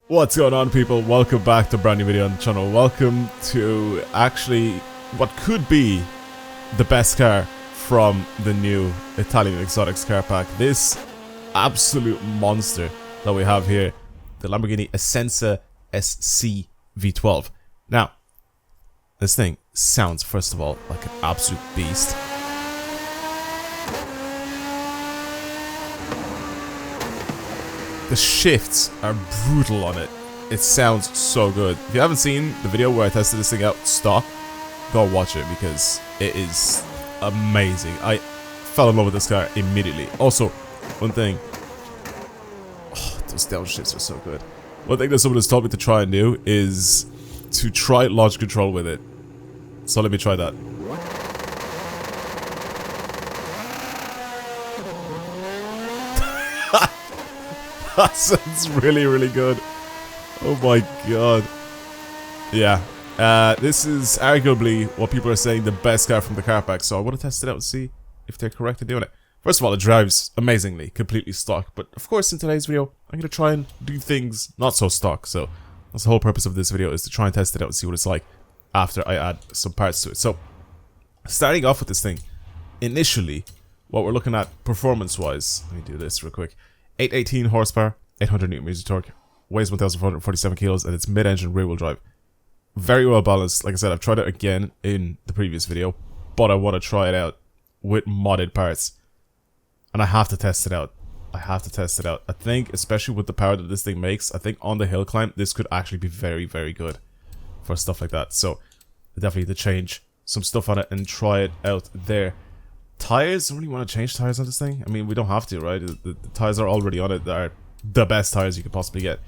What's going on, people? Welcome back to a brand new video on the channel. Welcome to actually what could be the best car from the new Italian Exotics car pack. This absolute monster that we have here, the Lamborghini Essenza SC V12. Now, this thing sounds, first of all, like an absolute beast. The shifts are brutal on it. It sounds so good. If you haven't seen the video where I tested this thing out stock, go watch it because it is amazing. I fell in love with this car immediately. Also, one thing, those downshifts are so good. One thing that someone has told me to try and do is to try launch control with it. So let me try that. That sounds really, really good. Oh my god. Yeah. This is arguably what people are saying the best car from the car pack. So I want to test it out and see if they're correct in doing it. First of all, it drives amazingly, completely stock. But of course, in today's video, I'm going to try and do things not so stock. So that's the whole purpose of this video, is to try and test it out and see what it's like after I add some parts to it. So starting off with this thing, initially, what we're looking at performance-wise, let me do this real quick. 818 horsepower, 800 newton meters of torque, weighs 1,447 kilos, and it's mid-engine rear-wheel drive. Very well balanced. Like I said, I've tried it again in the previous video, but I want to try it out with modded parts. And I have to test it out. I have to test it out. I think, especially with the power that this thing makes, I think on the hill climb, this could actually be very, very good for stuff like that. So, I definitely need to change some stuff on it and try it out there. Tires, I don't really want to change tires on this thing. I mean, we don't have to, right? The tires are already on it. They are the best tires you could possibly get.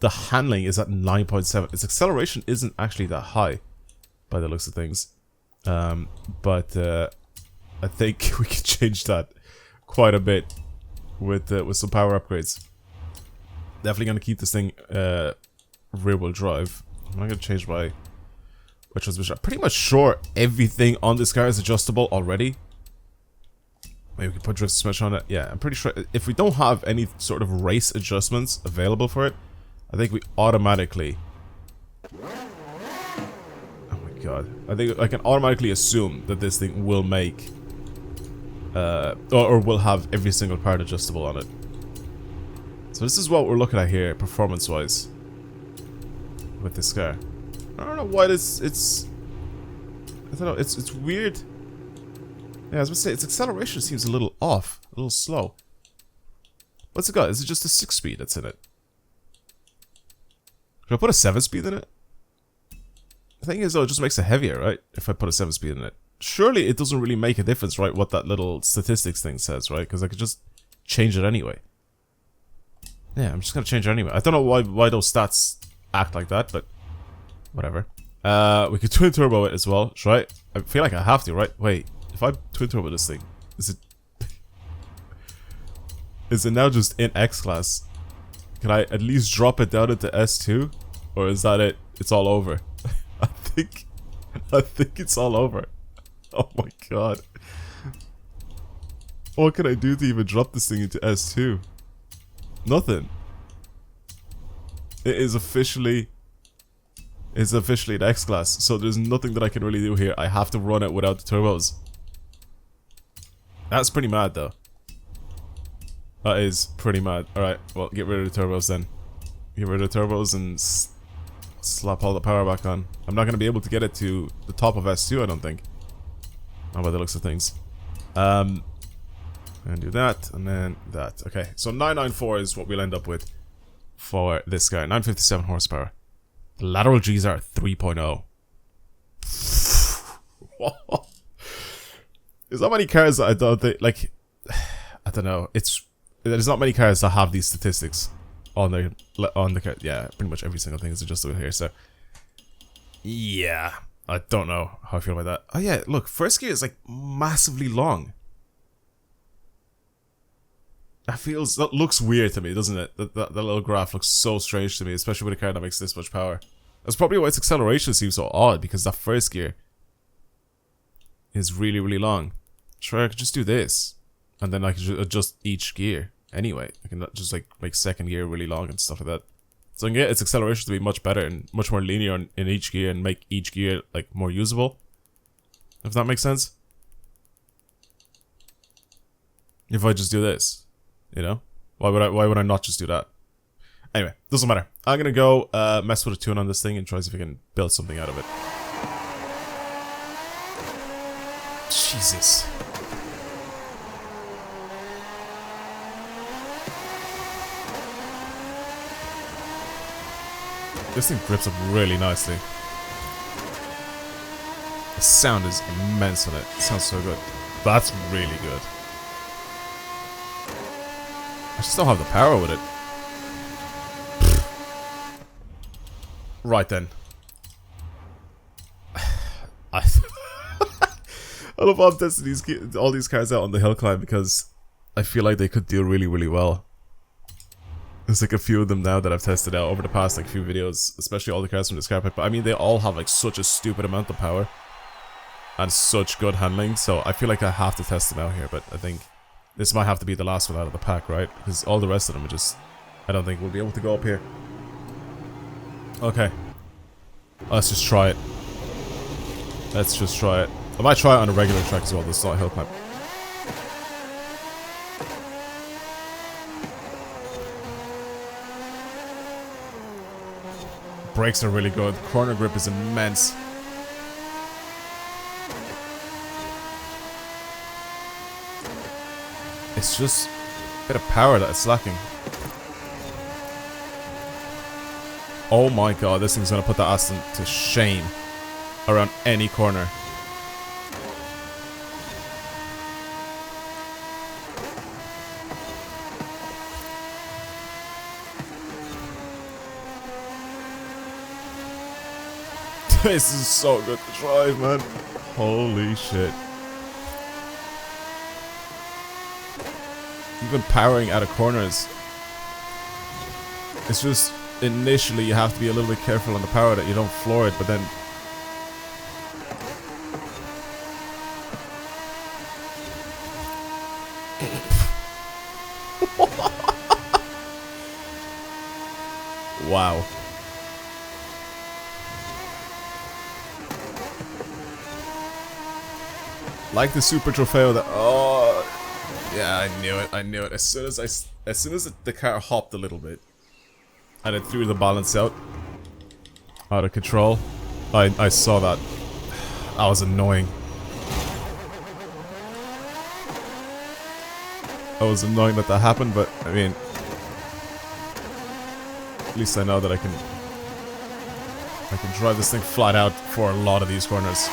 The handling is at 9.7. Its acceleration isn't actually that high, by the looks of things. But I think we can change that quite a bit with some power upgrades. Definitely going to keep this thing rear-wheel drive. I'm not going to change my transmission. I'm pretty much sure everything on this car is adjustable already. Maybe we can put drift suspension on it. Yeah, I'm pretty sure if we don't have any sort of race adjustments available for it, I think we automatically... Oh my god. I think I can automatically assume that this thing will make... or will have every single part adjustable on it. So this is what we're looking at here, performance-wise, with this car. I don't know why it's I don't know, it's weird. Yeah, I was gonna say, its acceleration seems a little off, a little slow. What's it got? Is it just a 6-speed that's in it? Should I put a 7-speed in it? The thing is, though, it just makes it heavier, right? If I put a 7-speed in it. Surely it doesn't really make a difference, right? What that little statistics thing says, right? Because I could just change it anyway. Yeah, I'm just gonna change it anyway. I don't know why those stats act like that, but whatever. We could twin turbo it as well, right? I feel like I have to, right? Wait, if I twin turbo this thing, is it now just in X class? Can I at least drop it down into S2? Or is that it? It's all over. I think it's all over. Oh my god. What can I do to even drop this thing into S2? Nothing. It is officially an X class, so there's nothing that I can really do here. I have to run it without the turbos. That's pretty mad, though. That is pretty mad. Alright, well, get rid of the turbos then. Get rid of the turbos and slap all the power back on. I'm not going to be able to get it to the top of S2, I don't think. Not by the looks of things. And do that, and then that. Okay, so 994 is what we'll end up with for this guy. 957 horsepower. The lateral G's are 3.0. There's not many cars that I don't think, like, I don't know. There's not many cars that have these statistics on the car. Yeah, pretty much every single thing is adjustable here. So, yeah, I don't know how I feel about that. Oh yeah, look, first gear is like massively long. That looks weird to me, doesn't it? That little graph looks so strange to me, especially with a car that makes this much power. That's probably why its acceleration seems so odd, because that first gear is really, really long. Sure, I could just do this, and then I could just adjust each gear anyway. I can just like make second gear really long and stuff like that. So I can get its acceleration to be much better and much more linear in each gear and make each gear like more usable. If that makes sense. If I just do this, you know, why would I not just do that? Anyway, doesn't matter. I'm gonna go mess with a tune on this thing and try to see if I can build something out of it. Jesus. This thing grips up really nicely. The sound is immense on it. It sounds so good. That's really good. I just don't have the power with it. Right then. I love how I'm testing all these cars out on the hill climb because I feel like they could do really, really well. There's like a few of them now that I've tested out over the past like few videos, especially all the cars from this car pack. But I mean, they all have like such a stupid amount of power and such good handling. So I feel like I have to test them out here. But I think this might have to be the last one out of the pack, right? Because all the rest of them are just, I don't think we'll be able to go up here. Okay. Let's just try it. Let's just try it. I might try it on a regular track as well. This is not a hill climb. Brakes are really good. Corner grip is immense. It's just a bit of power that it's lacking. Oh my god, this thing's gonna put the Aston to shame around any corner. This is so good to drive, man. Holy shit. Even powering out of corners. It's just, initially you have to be a little bit careful on the power that you don't floor it, but then... Wow. Like the Super Trofeo that... Oh... Yeah, I knew it, I knew it. As soon as the car hopped a little bit, and it threw the balance out of control, I saw that. That was annoying. That was annoying that happened, but I mean, at least I know that I can drive this thing flat out for a lot of these corners.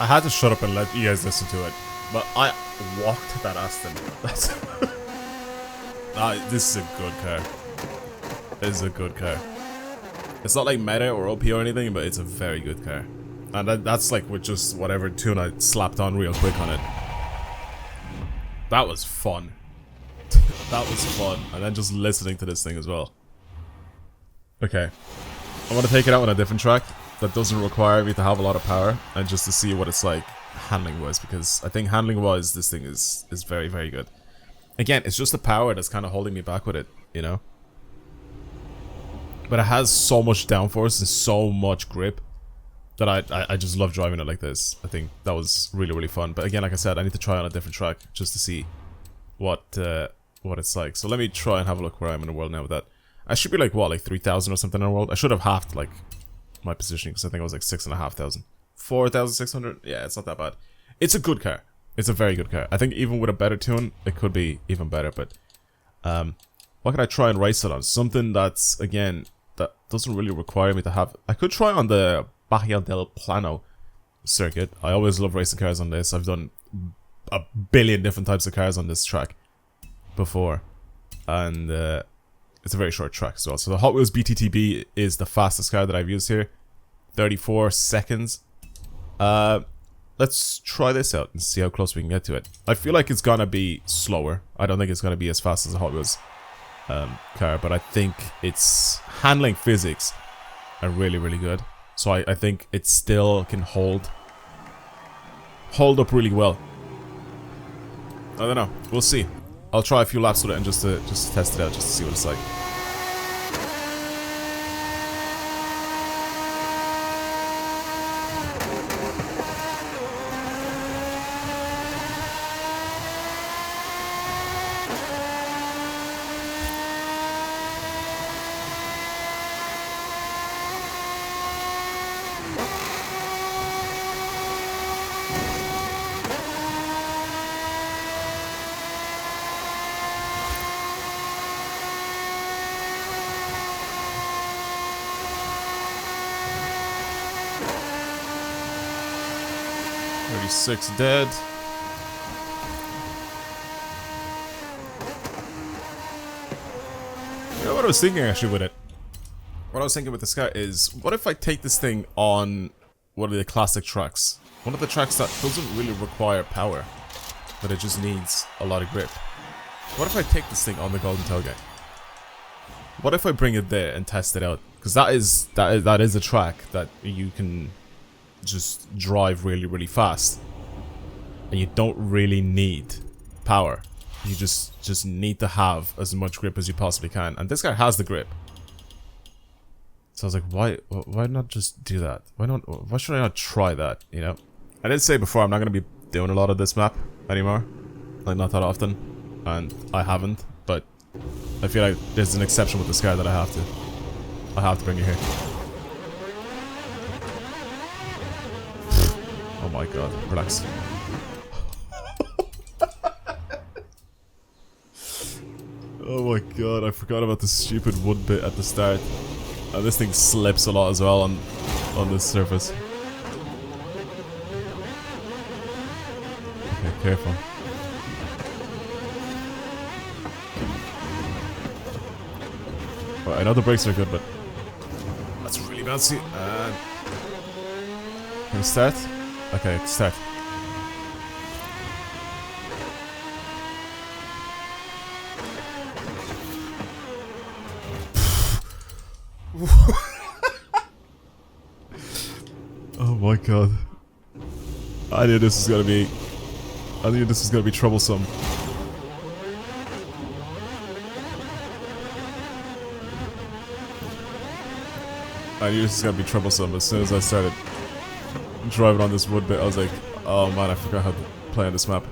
I had to shut up and let you guys listen to it, but I walked that Aston. That's this is a good car. This is a good car. It's not like meta or OP or anything, but it's a very good car. And that's like with just whatever tune I slapped on real quick on it. That was fun. That was fun. And then just listening to this thing as well. Okay. I want to take it out on a different track that doesn't require me to have a lot of power, and just to see what it's like handling-wise, because I think handling-wise this thing is very, very good. Again, it's just the power that's kind of holding me back with it, you know? But it has so much downforce and so much grip that I just love driving it like this. I think that was really, really fun. But again, like I said, I need to try on a different track just to see what it's like. So let me try and have a look where I am in the world now with that. I should be like, what, like 3,000 or something in the world? I should have halved, like, my positioning, because I think I was like 6,500. 4,600? Yeah, it's not that bad. It's a good car. It's a very good car. I think even with a better tune, it could be even better, but what can I try and race it on? Something that's, again, that doesn't really require me to have... I could try on the Bahia del Plano circuit. I always love racing cars on this. I've done a billion different types of cars on this track before, and it's a very short track as well. So the Hot Wheels BTTB is the fastest car that I've used here. 34 seconds. Let's try this out and see how close we can get to it. I feel like it's gonna be slower. I don't think it's gonna be as fast as a Hot Wheels car, but I think its handling physics are really, really good. So I think it still can hold up really well. I don't know. We'll see. I'll try a few laps with it and just to test it out, just to see what it's like. Six dead. You know what I was thinking actually with it? What I was thinking with this car is, what if I take this thing on one of the classic tracks? One of the tracks that doesn't really require power, but it just needs a lot of grip. What if I take this thing on the Golden Toge? What if I bring it there and test it out? Because that is a track that you can just drive really, really fast. And you don't really need power. You just need to have as much grip as you possibly can. And this guy has the grip. So I was like, why not just do that? Why should I not try that, you know? I did say before I'm not going to be doing a lot of this map anymore. Like, not that often. And I haven't, but I feel like there's an exception with this guy that I have to bring you here. Oh my god, relax. Oh my god, I forgot about the stupid wood bit at the start. And this thing slips a lot as well on this surface. Okay, careful. Right, I know the brakes are good, but that's really bouncy. And can we start? Okay, start. Oh my god. I knew this was gonna be troublesome. I knew this was gonna be troublesome as soon as I started driving on this wood bit. I was like, oh man, I forgot how to play on this map.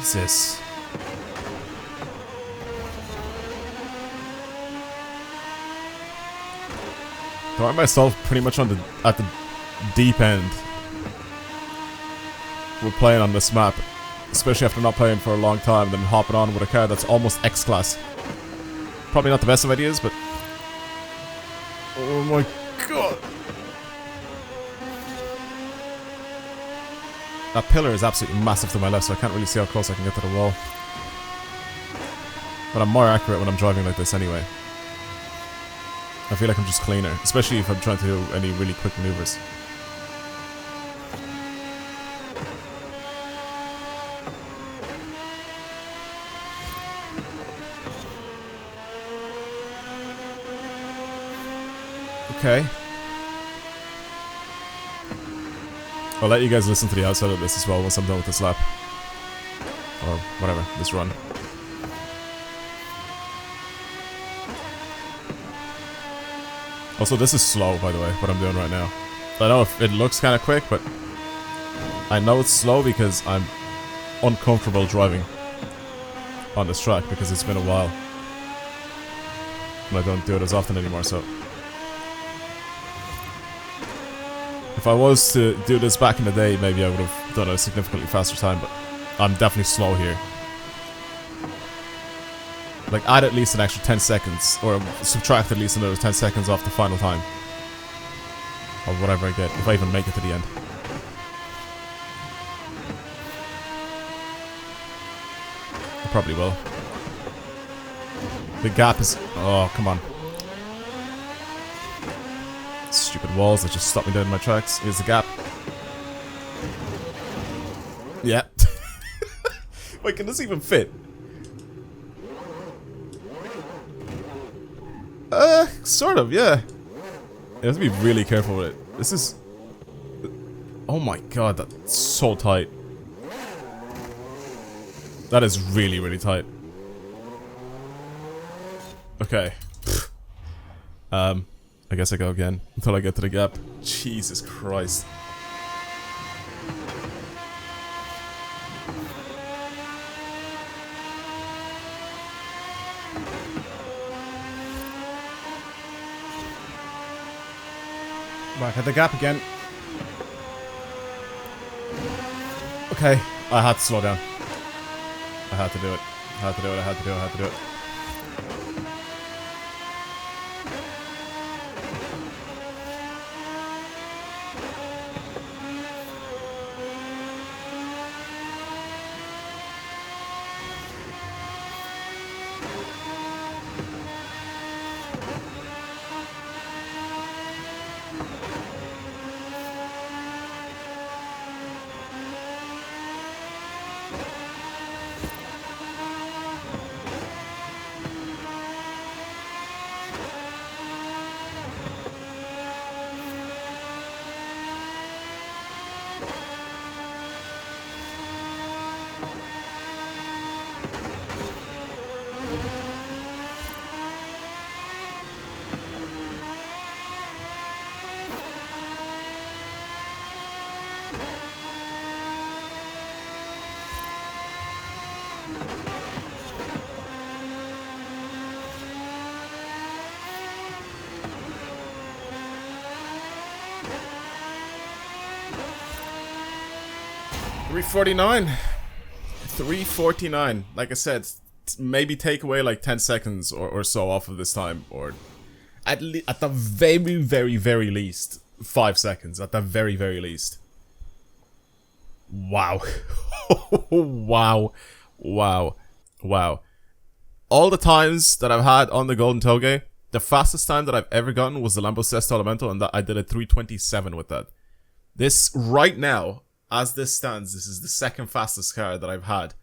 Jesus. Throwing myself pretty much on at the deep end. We're playing on this map, especially after not playing for a long time, then hopping on with a car that's almost X-Class. Probably not the best of ideas, but... Oh my god! That pillar is absolutely massive to my left, so I can't really see how close I can get to the wall. But I'm more accurate when I'm driving like this anyway. I feel like I'm just cleaner, especially if I'm trying to do any really quick maneuvers. Okay. I'll let you guys listen to the outside of this as well once I'm done with this lap. Or whatever, this run. Also, this is slow, by the way, what I'm doing right now. I know if it looks kind of quick, but I know it's slow because I'm uncomfortable driving on this track because it's been a while. And I don't do it as often anymore, so... If I was to do this back in the day, maybe I would have done a significantly faster time, but I'm definitely slow here. Like, add at least an extra 10 seconds, or subtract at least another 10 seconds off the final time. Or whatever I get, if I even make it to the end. I probably will. The gap is... Oh, come on. Stupid walls that just stop me dead in my tracks. Here's the gap. Yeah. Wait, can this even fit? Sort of, yeah. You have to be really careful with it. This is... Oh my god, that's so tight. That is really, really tight. Okay. I guess I go again until I get to the gap. Jesus Christ. Back at the gap again. Okay, I had to slow down. I had to do it. I had to do it, I had to do it, I had to do it. $349. $349. Like I said, maybe take away like 10 seconds or so off of this time, or at the very, very, very least 5 seconds. At the very, very least. Wow. Wow. Wow. Wow. All the times that I've had on the Golden Toge, the fastest time that I've ever gotten was the Lambo Sesto Elemental, and that I did a 327 with that. This, right now, as this stands, this is the second fastest car that I've had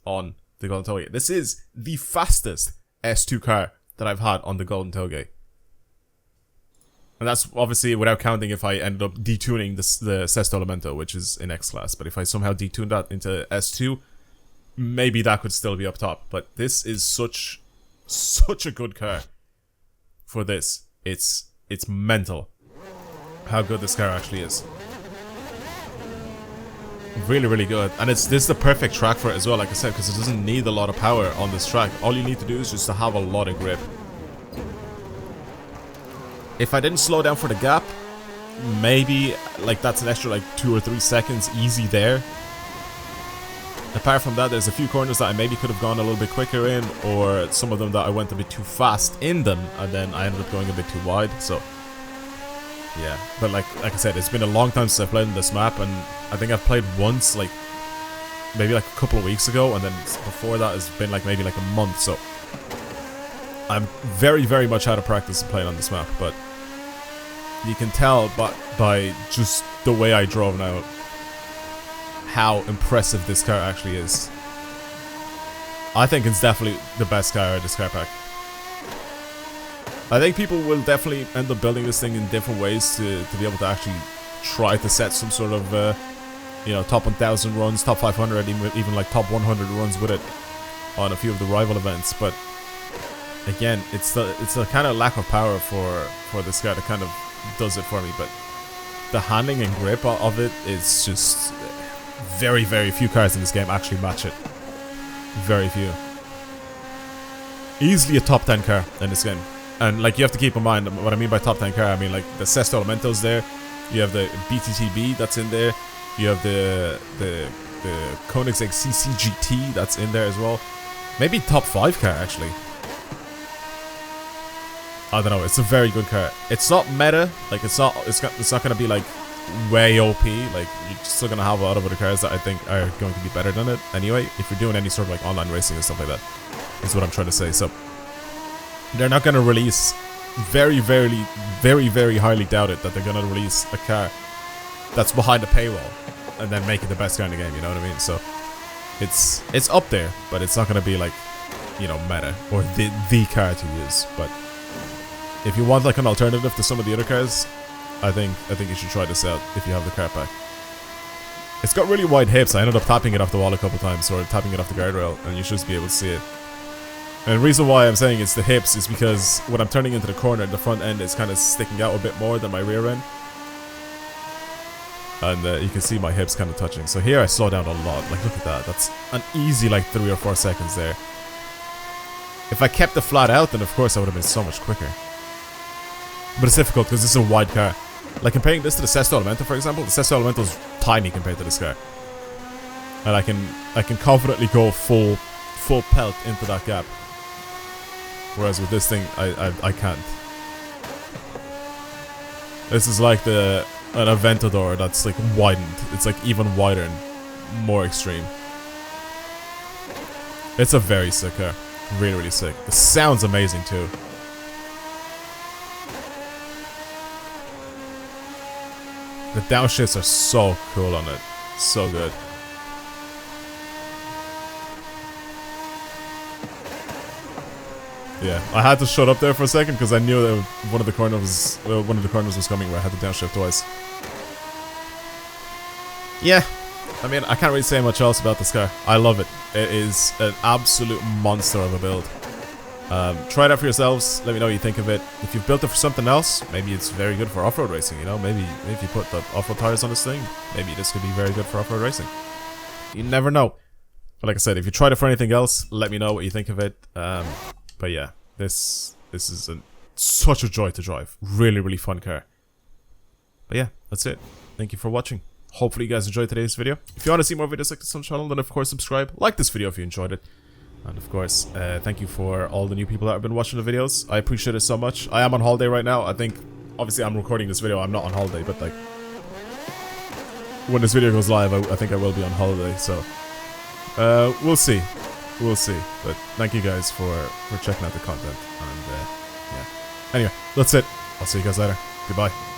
on the Golden Toge. This is the fastest S2 car that I've had on the Golden Toge. And that's obviously without counting if I ended up detuning the Sesto Elemento, which is in X-Class. But if I somehow detuned that into S2, maybe that could still be up top. But this is such a good car for this. It's mental how good this car actually is. Really, really good. And this is the perfect track for it as well, like I said, because it doesn't need a lot of power on this track. All you need to do is just to have a lot of grip. If I didn't slow down for the gap, maybe like that's an extra like 2 or 3 seconds easy there. Apart from that, there's a few corners that I maybe could have gone a little bit quicker in, or some of them that I went a bit too fast in them, and then I ended up going a bit too wide. So yeah, but like I said, it's been a long time since I played in this map, and I think I've played once, like maybe like a couple of weeks ago, and then before that has been like maybe like a month. So I'm very, very much out of practice playing on this map, but you can tell by just the way I drove now how impressive this car actually is. I think it's definitely the best car in this car pack. I think people will definitely end up building this thing in different ways to be able to actually try to set some sort of, you know, top 1000 runs, top 500, even like top 100 runs with it on a few of the rival events. But again, it's the kind of lack of power for this car that kind of does it for me. But the handling and grip of it is just very, very few cars in this game actually match it. Very few. Easily a top 10 car in this game. And like you have to keep in mind what I mean by top 10 car. I mean like the Sesto Elemento's there. You have the BTTB that's in there. You have the Koenigsegg CCGT that's in there as well. Maybe top 5 car actually. I don't know. It's a very good car. It's not meta. Like it's not gonna be like way OP. Like you're still gonna have a lot of other cars that I think are going to be better than it anyway. If you're doing any sort of like online racing and stuff like that, is what I'm trying to say. So they're not gonna release. Very, very highly doubt it that they're gonna release a car that's behind a paywall and then make it the best car in the game. You know what I mean? So it's up there, but it's not gonna be like, you know, meta or the car to use. But if you want like an alternative to some of the other cars, I think you should try this out if you have the car pack. It's got really wide hips. I ended up tapping it off the wall a couple times, or tapping it off the guardrail, and you should just be able to see it. And the reason why I'm saying it's the hips is because when I'm turning into the corner, the front end is kind of sticking out a bit more than my rear end. And you can see my hips kind of touching. So here I slow down a lot. Like, look at that. That's an easy like 3 or 4 seconds there. If I kept the flat out, then of course I would have been so much quicker. But it's difficult because this is a wide car. Like comparing this to the Sesto Elemento, for example, the Sesto Elemento is tiny compared to this car. And I can confidently go full pelt into that gap. Whereas with this thing, I can't. This is like an Aventador that's like widened. It's like even wider and more extreme. It's a very sick car. Really, really sick. The sound's amazing too. The downshifts are so cool on it. So good. Yeah, I had to shut up there for a second because I knew that one of the corners was coming where I had to downshift twice. Yeah, I mean, I can't really say much else about this car. I love it. It is an absolute monster of a build. Try it out for yourselves. Let me know what you think of it. If you've built it for something else, maybe it's very good for off-road racing, you know? Maybe if you put the off-road tires on this thing, maybe this could be very good for off-road racing. You never know. But like I said, if you tried it for anything else, let me know what you think of it. But yeah, this is such a joy to drive. Really, really fun car. But yeah, that's it. Thank you for watching. Hopefully you guys enjoyed today's video. If you want to see more videos like this on the channel, then of course subscribe. Like this video if you enjoyed it. And of course, thank you for all the new people that have been watching the videos. I appreciate it so much. I am on holiday right now. I think, obviously I'm recording this video, I'm not on holiday, but like, when this video goes live, I think I will be on holiday, so we'll see. We'll see. But thank you guys for checking out the content. And yeah. Anyway, that's it. I'll see you guys later. Goodbye.